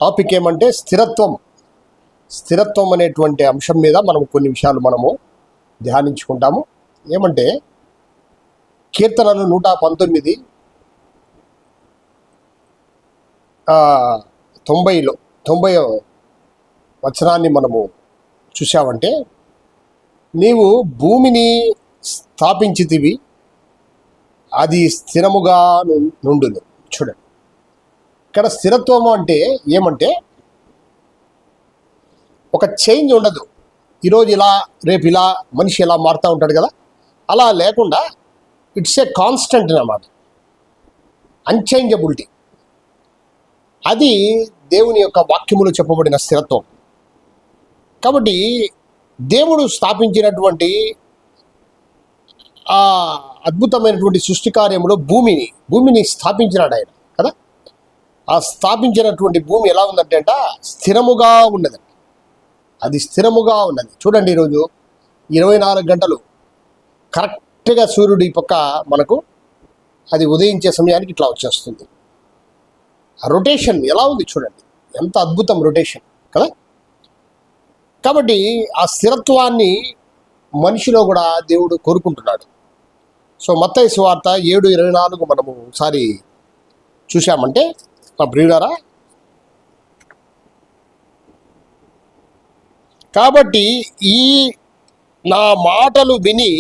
Topic ఏమంటే స్థిరత్వం అనేటువంటి అంశం మీద మనం కొన్ని విషయాలు మనము ధ్యానించుకుంటాము. ఏమంటే కీర్తనలు 119 90వ వచనాన్ని మనము చూసామంటే, నీవు భూమిని స్థాపించితివి, అది స్థిరముగా నుండును. చూడండి, ఇక్కడ స్థిరత్వము అంటే ఏమంటే ఒక చేంజ్ ఉండదు. ఈరోజు ఇలా రేపు ఇలా మనిషి ఎలా మారుతూ ఉంటాడు కదా, అలా లేకుండా ఇట్స్ ఏ కాన్స్టెంట్ అన్నమాట, అన్చేంజబిలిటీ. అది దేవుని యొక్క వాక్యములో చెప్పబడిన స్థిరత్వం. కాబట్టి దేవుడు స్థాపించినటువంటి ఆ అద్భుతమైనటువంటి సృష్టి కార్యంలో భూమిని స్థాపించినాడు ఆయన కదా. ఆ స్థాపించినటువంటి భూమి ఎలా ఉందంటే స్థిరముగా ఉన్నదండి. అది స్థిరముగా ఉన్నది. చూడండి, ఈరోజు 24 గంటలు కరెక్ట్గా సూర్యుడు ఈ పక్క మనకు అది ఉదయించే సమయానికి ఇట్లా వచ్చేస్తుంది. ఆ రొటేషన్ ఎలా ఉంది చూడండి, ఎంత అద్భుతం రొటేషన్ కదా. కాబట్టి ఆ స్థిరత్వాన్ని మనిషిలో కూడా దేవుడు కోరుకుంటున్నాడు. సో మత్తయి సువార్త 7:24 మనము ఒకసారి చూసామంటే, మా ప్రియులారా, కాబట్టి ఈ నా మాటలు విని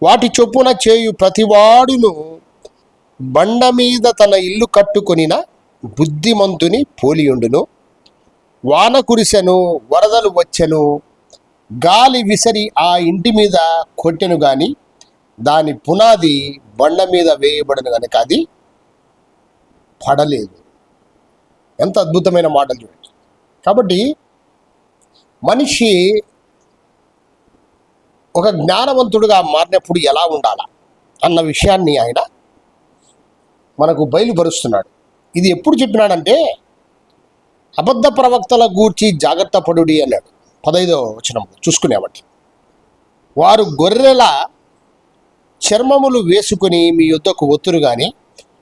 వాటి చొప్పున చేయు ప్రతివాడును బండ మీద తన ఇల్లు కట్టుకొనిన బుద్ధిమంతుని పోలియుండును. వాన కురిసెను, వరదలు వచ్చెను, గాలి విసరి ఆ ఇంటి మీద కొట్టెను గాని దాని పునాది బండ మీద వేయబడను కనుక అది పడలేదు. ఎంత అద్భుతమైన మాటలు చూడండి. కాబట్టి మనిషి ఒక జ్ఞానవంతుడుగా మారినప్పుడు ఎలా ఉండాలా అన్న విషయాన్ని ఆయన మనకు బయలుపరుస్తున్నాడు. ఇది ఎప్పుడు చెప్పినాడంటే, అబద్ధ ప్రవక్తల గూర్చి జాగ్రత్త పడుడి అన్నాడు. 15వ వచనం చూసుకునేవాటి. వారు గొర్రెల చర్మములు వేసుకుని మీ యొద్దకు ఒత్తురు గాని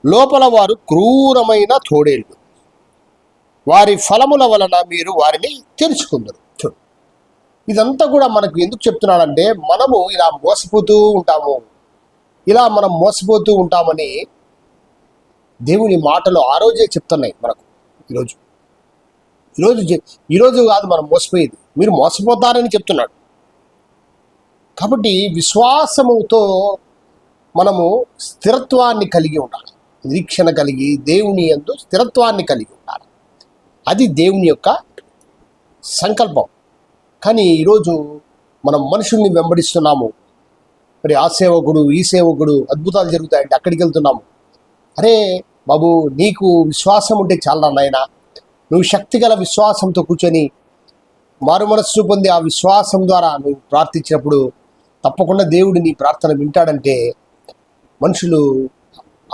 లోపల వారు క్రూరమైన తోడేళ్ళు. వారి ఫలముల వలన మీరు వారిని తెలుసుకుందరు. చూడు, ఇదంతా కూడా మనకు ఎందుకు చెప్తున్నాడంటే, మనము ఇలా మోసపోతూ ఉంటామని దేవుని మాటలు ఆ రోజే చెప్తున్నాయి మనకు. ఈరోజు కాదు మనం మోసపోయేది, మీరు మోసపోతారని చెప్తున్నాడు. కాబట్టి విశ్వాసముతో మనము స్థిరత్వాన్ని కలిగి ఉండాలి, నిరీక్షణ కలిగి దేవుని యందు స్థిరత్వాన్ని కలిగి ఉండాలి. అది దేవుని యొక్క సంకల్పం. కానీ ఈరోజు మనం మనుషుల్ని వెంబడిస్తున్నాము. మరి ఆ సేవకుడు ఈ సేవకుడు అద్భుతాలు జరుగుతాయంటే అక్కడికి వెళ్తున్నాము. అరే బాబు, నీకు విశ్వాసం ఉంటే చాలా నాయనా, నువ్వు శక్తిగల విశ్వాసంతో కూర్చొని మారు మనస్సు పొంది ఆ విశ్వాసం ద్వారా నువ్వు ప్రార్థించినప్పుడు తప్పకుండా దేవుడు నీ ప్రార్థన వింటాడంటే మనుషులు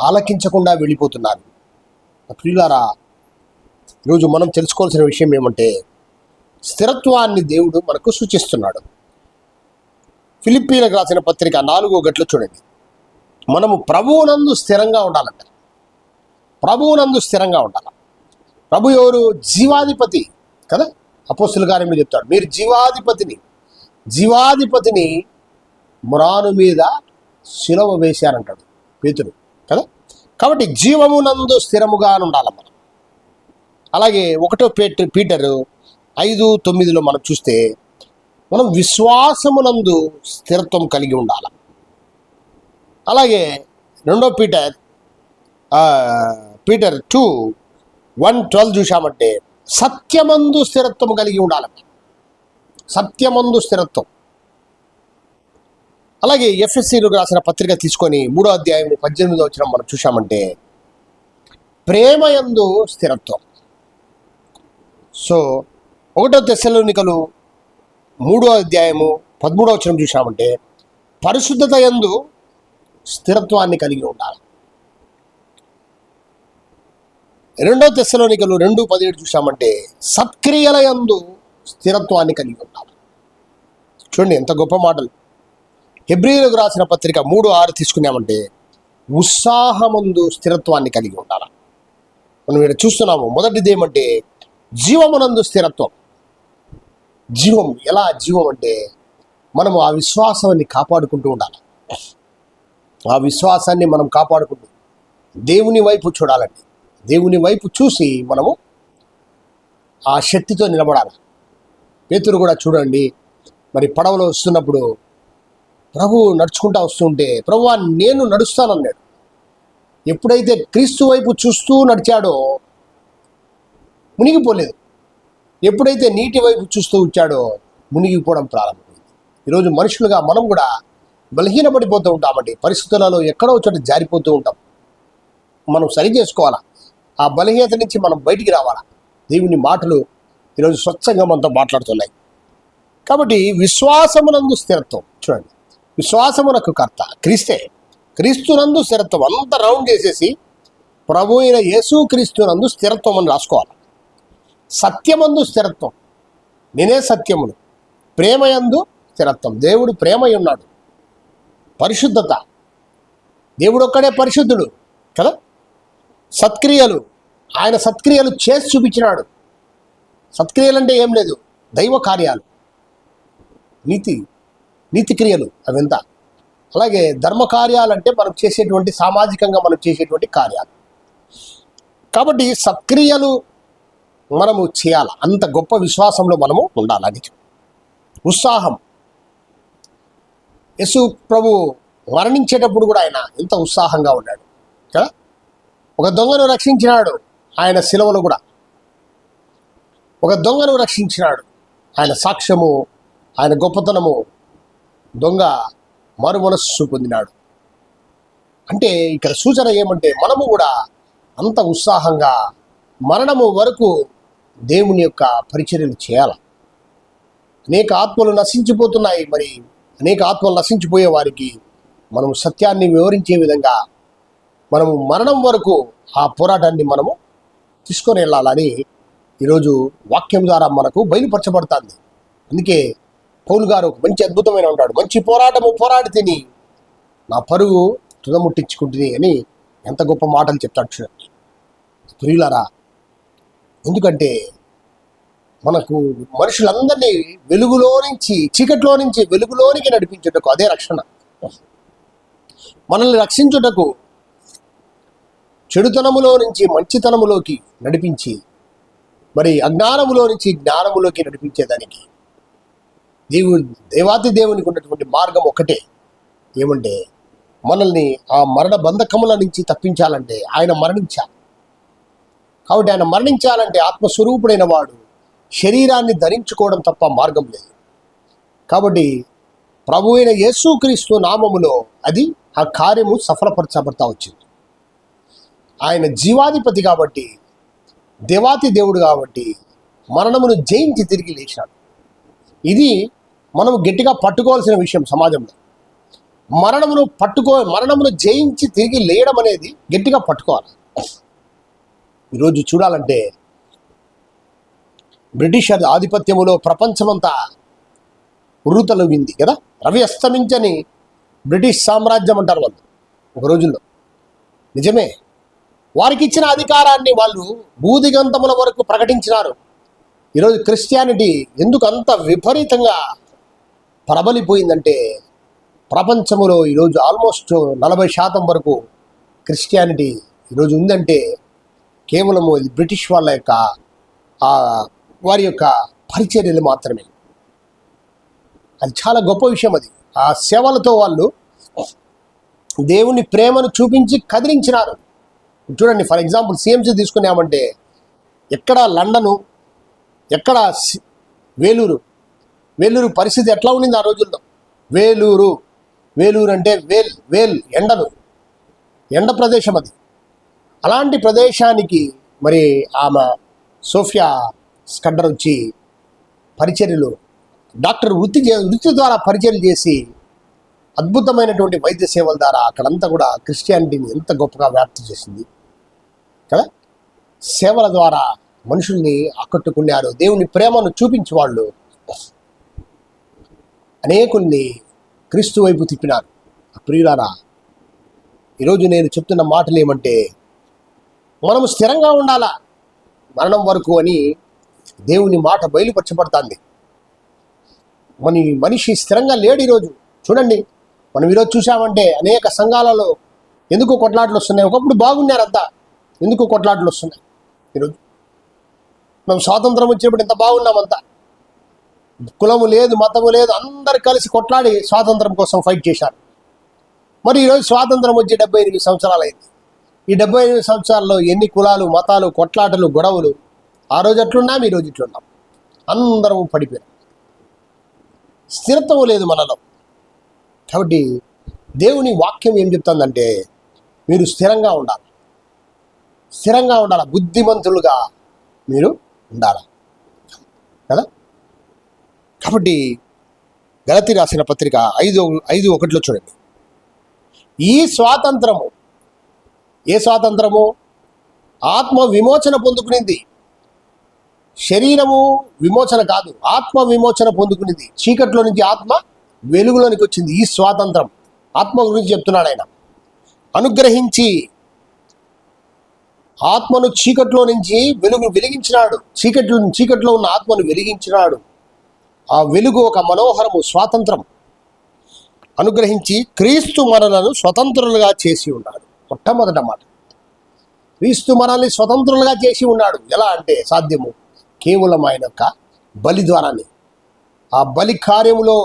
ఆలకించకుండా వెళ్ళిపోతున్నారు. ప్రియులారా, ఈరోజు మనం తెలుసుకోవాల్సిన విషయం ఏమంటే, స్థిరత్వాన్ని దేవుడు మనకు సూచిస్తున్నాడు. ఫిలిప్పీలకు రాసిన పత్రిక 4వ గట్లో చూడండి, మనము ప్రభువునందు స్థిరంగా ఉండాలంట. ప్రభువునందు స్థిరంగా ఉండాలి. ప్రభు ఎవరు? జీవాధిపతి కదా. అపోస్తుల కార్యంలో చెప్తాడు, మీరు జీవాధిపతిని మ్రాను మీద శిలువ వేశారంటాడు పేతురు కదా. కాబట్టి జీవమునందు స్థిరముగా ఉండాలి మనం. అలాగే 1 పీటరు 5:9 మనం చూస్తే, మనం విశ్వాసమునందు స్థిరత్వం కలిగి ఉండాలి. అలాగే 2 పీటర్ 2:1-12 చూసామంటే, సత్యమందు స్థిరత్వం కలిగి ఉండాలంట. సత్యమందు స్థిరత్వం. అలాగే ఎఫెసీలకు రాసిన పత్రిక తీసుకొని 3వ అధ్యాయం 18వ వచనం మనం చూసామంటే, ప్రేమయందు స్థిరత్వం. సో 1 తెస్సలోనికలు 3వ అధ్యాయము 13వ వచనం చూసామంటే, పరిశుద్ధత యందు స్థిరత్వాన్ని కలిగి ఉండాలి. 2 తెస్సలోనికలు 2:17 చూసామంటే, సత్క్రియల యందు స్థిరత్వాన్ని కలిగి ఉండాలి. చూడండి ఎంత గొప్ప మాటలు. హెబ్రీయులకు రాసిన పత్రిక 3:6 తీసుకున్నామంటే, ఉత్సాహమందు స్థిరత్వాన్ని కలిగి ఉండాలి. మనం ఇక్కడ చూస్తున్నాము. మొదటిది ఏమంటే జీవమునందు స్థిరత్వం. జీవం ఎలా జీవం అంటే మనము ఆ విశ్వాసాన్ని కాపాడుకుంటూ ఉండాలి. ఆ విశ్వాసాన్ని మనం కాపాడుకుంటూ దేవుని వైపు చూడాలండి. దేవుని వైపు చూసి మనము ఆ శక్తితో నిలబడాలి. పేతురు కూడా చూడండి, మరి పడవలో వస్తున్నప్పుడు ప్రభు నడుచుకుంటా వస్తుంటే ప్రభువా నేను నడుస్తానన్నాడు. ఎప్పుడైతే క్రీస్తు వైపు చూస్తూ నడిచాడో మునిగిపోలేదు. ఎప్పుడైతే నీటి వైపు చూస్తూ వచ్చాడో మునిగిపోవడం ప్రారంభమైంది. ఈరోజు మనుషులుగా మనం కూడా బలహీనపడిపోతూ ఉంటామండి. పరిస్థితులలో ఎక్కడో చోట జారిపోతూ ఉంటాం. మనం సరి చేసుకోవాలా. ఆ బలహీనత నుంచి మనం బయటికి రావాలా. దేవుని మాటలు ఈరోజు స్వచ్ఛంగా మనతో మాట్లాడుతున్నాయి. కాబట్టి విశ్వాసమునందు స్థిరత్వం. చూడండి, విశ్వాసమునకు కర్త క్రీస్తే. క్రీస్తునందు స్థిరత్వం అంతా రౌండ్ చేసేసి ప్రభు అయిన యేసు క్రీస్తునందు స్థిరత్వం అని రాసుకోవాలి. సత్యమందు స్థిరత్వం. నేనే సత్యమును. ప్రేమయందు స్థిరత్వం. దేవుడు ప్రేమై ఉన్నాడు. పరిశుద్ధత. దేవుడు ఒక్కడే పరిశుద్ధుడు కదా. సత్క్రియలు. ఆయన సత్క్రియలు చేసి చూపించినాడు. సత్క్రియలు అంటే ఏం లేదు, దైవ కార్యాలు, నీతి క్రియలు అవంతా. అలాగే ధర్మకార్యాలు అంటే మనం చేసేటువంటి సామాజికంగా మనం చేసేటువంటి కార్యాలు. కాబట్టి సత్క్రియలు మనము చేయాలి. అంత గొప్ప విశ్వాసంలో మనము ఉండాలని. ఉత్సాహం. యేసు ప్రభు మరణించేటప్పుడు కూడా ఆయన ఎంత ఉత్సాహంగా ఉన్నాడు కదా. ఒక దొంగను రక్షించినాడు ఆయన శిలువలో కూడా. ఒక దొంగను రక్షించినాడు. ఆయన సాక్ష్యము, ఆయన గొప్పతనము, దొంగ మారు మనస్సు పొందినాడు. అంటే ఇక్కడ సూచన ఏమంటే మనము కూడా అంత ఉత్సాహంగా మరణము వరకు దేవుని యొక్క పరిచర్యలు చేయాలి. అనేక ఆత్మలు నశించిపోతున్నాయి. మరి అనేక ఆత్మలు నశించిపోయే వారికి మనము సత్యాన్ని వివరించే విధంగా మనము మరణం వరకు ఆ పోరాటాన్ని మనము తీసుకొని వెళ్ళాలని ఈరోజు వాక్యం ద్వారా మనకు బయలుపరచబడుతుంది. అందుకే పౌలు గారు ఒక మంచి అద్భుతమైన ఉంటాడు. మంచి పోరాటము పోరాడి తిని నా పరుగు తుదముట్టించుకుంటుంది అని ఎంత గొప్ప మాటలు చెప్తాడు చూడండి ప్రియులారా. ఎందుకంటే మనకు మనుషులందరినీ వెలుగులో నుంచి, చీకట్లో నుంచి వెలుగులోనికి నడిపించుటకు అదే రక్షణ. మనల్ని రక్షించుటకు చెడుతనములో నుంచి మంచితనములోకి నడిపించి, మరి అజ్ఞానములో నుంచి జ్ఞానములోకి నడిపించేదానికి దేవాతి దేవునికి ఉన్నటువంటి మార్గం ఒకటే. ఏమంటే మనల్ని ఆ మరణ బంధకముల నుంచి తప్పించాలంటే ఆయన మరణించాలి. కాబట్టి ఆయన మరణించాలంటే ఆత్మస్వరూపుడైన వాడు శరీరాన్ని ధరించుకోవడం తప్ప మార్గం లేదు. కాబట్టి ప్రభు అయిన యేసుక్రీస్తు నామములో అది ఆ కార్యము సఫలపరచబడతా వచ్చింది. ఆయన జీవాధిపతి కాబట్టి, దేవాతి దేవుడు కాబట్టి మరణమును జయించి తిరిగి లేచాడు. ఇది మనం గట్టిగా పట్టుకోవాల్సిన విషయం సమాజంలో. మరణమును జయించి తిరిగి లేయడం అనేది గట్టిగా పట్టుకోవాలి. ఈరోజు చూడాలంటే బ్రిటిష్ ఆధిపత్యములో ప్రపంచమంతా ఉర్రుతలుగింది కదా. రవి అస్తమించని బ్రిటిష్ సామ్రాజ్యం అంటారు వాళ్ళు ఒక రోజుల్లో. నిజమే, వారికి ఇచ్చిన అధికారాన్ని వాళ్ళు భూదిగంతముల వరకు ప్రకటించినారు. ఈరోజు క్రిస్టియానిటీ ఎందుకు అంత విపరీతంగా ప్రబలిపోయిందంటే ప్రపంచంలో ఈరోజు ఆల్మోస్ట్ 40% వరకు క్రిస్టియానిటీ ఈరోజు ఉందంటే కేవలము ఇది బ్రిటిష్ వాళ్ళ యొక్క వారి యొక్క పరిచర్యలు మాత్రమే. అది చాలా గొప్ప విషయం. అది ఆ సేవలతో వాళ్ళు దేవుని ప్రేమను చూపించి కదిలించినారు. చూడండి, ఫర్ ఎగ్జాంపుల్ సిఎంసి తీసుకున్నామంటే ఎక్కడ లండను, ఎక్కడ వేలూరు పరిస్థితి ఎట్లా ఉండింది ఆ రోజుల్లో. వేలూరు అంటే ఎండ ప్రదేశం అది. అలాంటి ప్రదేశానికి మరి ఆమె సోఫియా స్కడ్డర్ వచ్చి పరిచర్యలు, డాక్టర్ వృత్తి ద్వారా పరిచర్యలు చేసి అద్భుతమైనటువంటి వైద్య సేవల ద్వారా అక్కడంతా కూడా క్రిస్టియానిటీని ఎంత గొప్పగా వ్యాప్తి చేసింది కదా. సేవల ద్వారా మనుషుల్ని ఆకట్టుకున్నారు. దేవుని ప్రేమను చూపించి వాళ్ళు అనేకుల్ని క్రీస్తు వైపు తిప్పినారు. ప్రియులారా, ఈరోజు నేను చెప్తున్న మాటలు ఏమంటే మనము స్థిరంగా ఉండాలా మరణం వరకు అని దేవుని మాట బయలుపరచబడుతుంది. మనిషి స్థిరంగా లేడు ఈరోజు. చూడండి, మనం ఈరోజు చూసామంటే అనేక సంఘాలలో ఎందుకు కొట్లాటలు వస్తున్నాయి? ఒకప్పుడు బాగున్నారంతా, ఎందుకు కొట్లాటలు వస్తున్నాయి? ఈరోజు మనం స్వాతంత్రం వచ్చినప్పుడు ఎంత బాగున్నామంతా, కులము లేదు, మతము లేదు, అందరు కలిసి కొట్లాడి స్వాతంత్రం కోసం ఫైట్ చేశారు. మరి ఈరోజు స్వాతంత్రం వచ్చి 78 సంవత్సరాలు అయింది. ఈ 78 సంవత్సరాల్లో ఎన్ని కులాలు, మతాలు, కొట్లాటలు, గొడవలు. ఆ రోజు అట్లున్నాం, ఈరోజు ఇట్లున్నాం. అందరం పడిపోయాం, స్థిరత్వం లేదు మనలో. కాబట్టి దేవుని వాక్యం ఏం చెప్తుందంటే మీరు స్థిరంగా ఉండాలి, స్థిరంగా ఉండాలి, బుద్ధిమంతులుగా మీరు ఉండాలి కదా. కాబట్టి గలతీ రాసిన పత్రిక 5:1 చూడండి, ఈ స్వాతంత్రము, ఏ స్వాతంత్రము? ఆత్మ విమోచన పొందుకునింది. శరీరము విమోచన కాదు, ఆత్మ విమోచన పొందుకునింది. చీకట్లో నుంచి ఆత్మ వెలుగులోనికి వచ్చింది. ఈ స్వాతంత్రం ఆత్మ గురించి చెప్తున్నాడు ఆయన. అనుగ్రహించి ఆత్మను చీకట్లో నుంచి వెలుగు వెలిగించినాడు. చీకట్లో ఉన్న ఆత్మను వెలిగించినాడు. ఆ వెలుగు ఒక మనోహరము, స్వాతంత్రం. అనుగ్రహించి క్రీస్తు మనలను స్వతంత్రులుగా చేసి ఉన్నాడు. మొట్టమొదట మాట, క్రీస్తు మనల్ని స్వతంత్రులుగా చేసి ఉన్నాడు. ఎలా అంటే సాధ్యము? కేవలం ఆయన యొక్క బలి ద్వారానే. ఆ బలి కార్యములో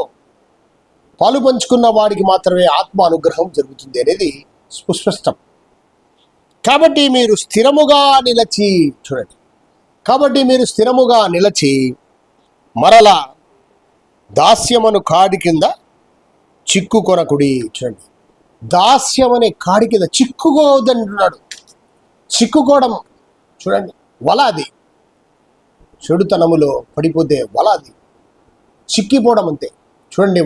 పాలు పంచుకున్న వాడికి మాత్రమే ఆత్మ అనుగ్రహం జరుగుతుంది అనేది సుస్పష్టం. కాబట్టి మీరు స్థిరముగా నిలచి, చూడండి, కాబట్టి మీరు స్థిరముగా నిలచి మరల దాస్యమను కాడి కింద చిక్కుకొనకుడి. చూడండి, దాస్యం అనే కాడి కింద చిక్కుకోవద్దంటున్నాడు. చిక్కుకోవడం చూడండి, వల అది. చెడుతనములో పడిపోతే వల అది, చిక్కిపోవడం అంతే. చూడండి,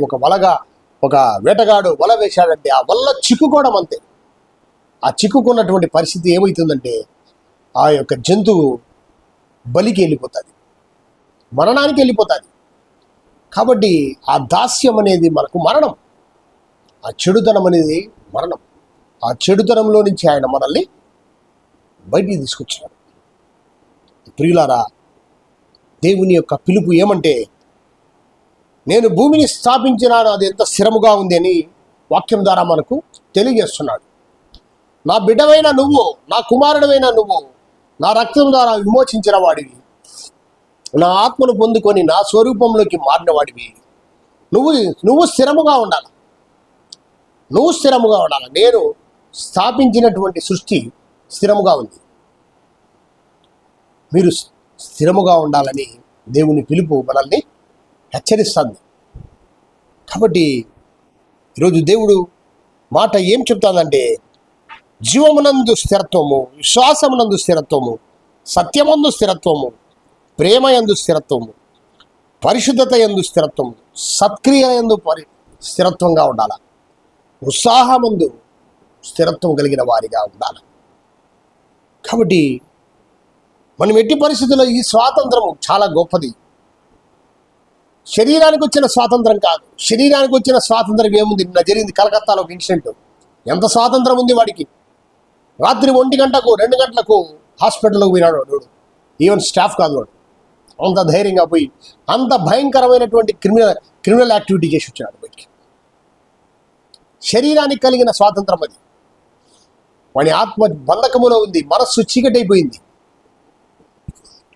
ఒక వేటగాడు వల వేశాడంటే ఆ వల్ల చిక్కుకోవడం అంతే. ఆ చిక్కుకున్నటువంటి పరిస్థితి ఏమవుతుందంటే ఆ యొక్క జంతువు బలికి వెళ్ళిపోతుంది, మరణానికి వెళ్ళిపోతుంది. కాబట్టి ఆ దాస్యం అనేది మనకు మరణం, ఆ చెడుతనం అనేది మరణం. ఆ చెడుతనంలో నుంచి ఆయన మనల్ని బయటికి తీసుకొచ్చినాడు. ప్రియులారా, దేవుని యొక్క పిలుపు ఏమంటే, నేను భూమిని స్థాపించినాను, అది ఎంత స్థిరముగా ఉంది అని వాక్యం ద్వారా మనకు తెలియజేస్తున్నాడు. నా బిడ్డవైన నువ్వు, నా కుమారుడవైన నువ్వు, నా రక్తం ద్వారా విమోచించిన వాడివి, నా ఆత్మను పొందుకొని నా స్వరూపంలోకి మారిన వాడివి. నువ్వు స్థిరముగా ఉండాలి, నువ్వు స్థిరముగా ఉండాలి. నేను స్థాపించినటువంటి సృష్టి స్థిరముగా ఉంది. మీరు స్థిరముగా ఉండాలని దేవుని పిలుపు మనల్ని హెచ్చరిస్తుంది. కాబట్టి ఈరోజు దేవుడు మాట ఏం చెప్తానంటే, జీవమునందు స్థిరత్వము, విశ్వాసమునందు స్థిరత్వము, సత్యమందు స్థిరత్వము, ప్రేమయందు స్థిరత్వము, పరిశుద్ధత యందు స్థిరత్వము, సత్క్రియ యందు స్థిరత్వంగా ఉండాలి. ఉత్సాహమందు స్థిరత్వం కలిగిన వారిగా ఉండాలి. కాబట్టి మనం ఎట్టి పరిస్థితుల్లో ఈ స్వాతంత్రము చాలా గొప్పది. శరీరానికి వచ్చిన స్వాతంత్రం కాదు. శరీరానికి వచ్చిన స్వాతంత్రం ఏముంది? నిన్న జరిగింది కలకత్తాలో ఒక ఇన్సిడెంట్. ఎంత స్వాతంత్రం ఉంది వాడికి? రాత్రి 1 గంటకు 2 గంటలకు హాస్పిటల్లోకి పోయినాడు వాడు. ఈవెన్ స్టాఫ్ కాదు వాడు. అంత ధైర్యంగా పోయి అంత భయంకరమైనటువంటి క్రిమినల్ యాక్టివిటీ చేసి వచ్చాడు బయటికి. శరీరానికి కలిగిన స్వాతంత్రం అది. వాడి ఆత్మ బంధకములో ఉంది, మనస్సు చీకటైపోయింది.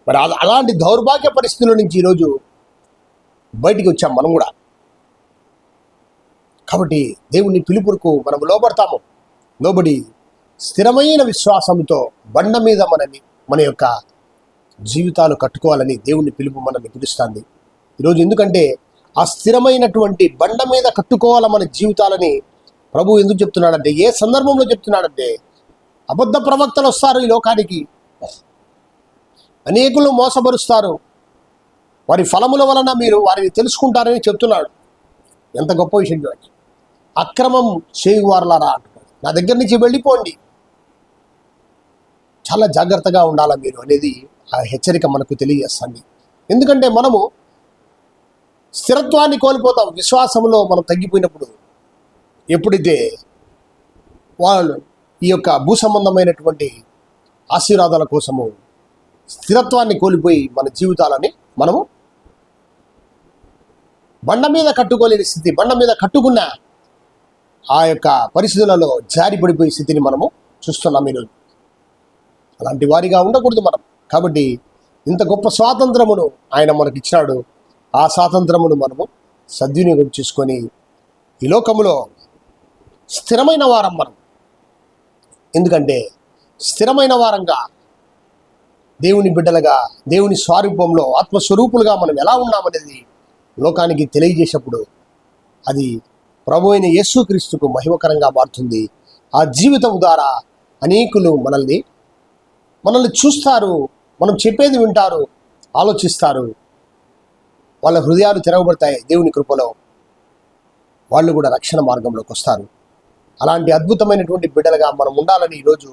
మరి అలాంటి దౌర్భాగ్య పరిస్థితుల నుంచి ఈరోజు బయటికి వచ్చాం మనం కూడా. కాబట్టి దేవుని పిలుపుకు మనం లోబడతాము. లోబడి స్థిరమైన విశ్వాసంతో బండ మీద మన యొక్క జీవితాలు కట్టుకోవాలని దేవుని పిలుపు మనల్ని పిలుస్తుంది ఈరోజు. ఎందుకంటే ఆ స్థిరమైనటువంటి బండ మీద కట్టుకోవాల మన జీవితాలని ప్రభు ఎందుకు చెప్తున్నాడంటే, ఏ సందర్భంలో చెప్తున్నాడంటే, అబద్ధ ప్రవక్తలు వస్తారు ఈ లోకానికి, అనేకులు మోసపరుస్తారు, వారి ఫలముల వలన మీరు వారిని తెలుసుకుంటారని చెప్తున్నాడు. ఎంత గొప్ప విషయం చూడండి. అక్రమం చేయువారులారా అంటున్నాడు, నా దగ్గర నుంచి వెళ్ళిపోండి, చాలా జాగ్రత్తగా ఉండాలా మీరు అనేది ఆ హెచ్చరిక మనకు తెలియజేస్తుంది. ఎందుకంటే మనము స్థిరత్వాన్ని కోల్పోతాం. విశ్వాసంలో మనం తగ్గిపోయినప్పుడు, ఎప్పుడైతే వాళ్ళు ఈ యొక్క భూ సంబంధమైనటువంటి ఆశీర్వాదాల కోసము స్థిరత్వాన్ని కోల్పోయి మన జీవితాలని మనము బండ మీద కట్టుకోలేని స్థితి, బండ మీద కట్టుకున్న ఆ యొక్క పరిస్థితులలో జారి పడిపోయే స్థితిని మనము చూస్తున్నాం ఈరోజు. అలాంటి వారిగా ఉండకూడదు మనం. కాబట్టి ఇంత గొప్ప స్వాతంత్రమును ఆయన మనకి ఇచ్చినాడు. ఆ స్వాతంత్రమును మనము సద్వినియోగం చేసుకొని ఈ లోకములో స్థిరమైన వారం మనం. ఎందుకంటే స్థిరమైన వారంగా, దేవుని బిడ్డలుగా, దేవుని స్వరూపంలో ఆత్మస్వరూపులుగా మనం ఎలా ఉన్నామనేది లోకానికి తెలియజేసేప్పుడు అది ప్రభు అయిన యేసుక్రీస్తుకు మహిమకరంగా మారుతుంది. ఆ జీవితం ద్వారా అనేకులు మనల్ని చూస్తారు, మనం చెప్పేది వింటారు, ఆలోచిస్తారు, వాళ్ళ హృదయాలు తెరవబడతాయి. దేవుని కృపలో వాళ్ళు కూడా రక్షణ మార్గంలోకి వస్తారు. అలాంటి అద్భుతమైనటువంటి బిడ్డలుగా మనం ఉండాలని ఈరోజు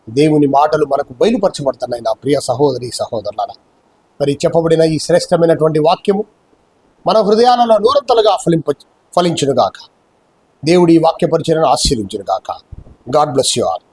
దేవుని మాటలు మనకు బయలుపరచబడుతున్నాయి. నా ప్రియ సహోదరి సహోదరులారా, మరి చెప్పబడిన ఈ శ్రేష్టమైనటువంటి వాక్యము మన హృదయాలలో నూరంతలుగా ఫలించునుగాక. దేవుడి వాక్య పరిచయను ఆశీర్వించునుగాక. God bless you all.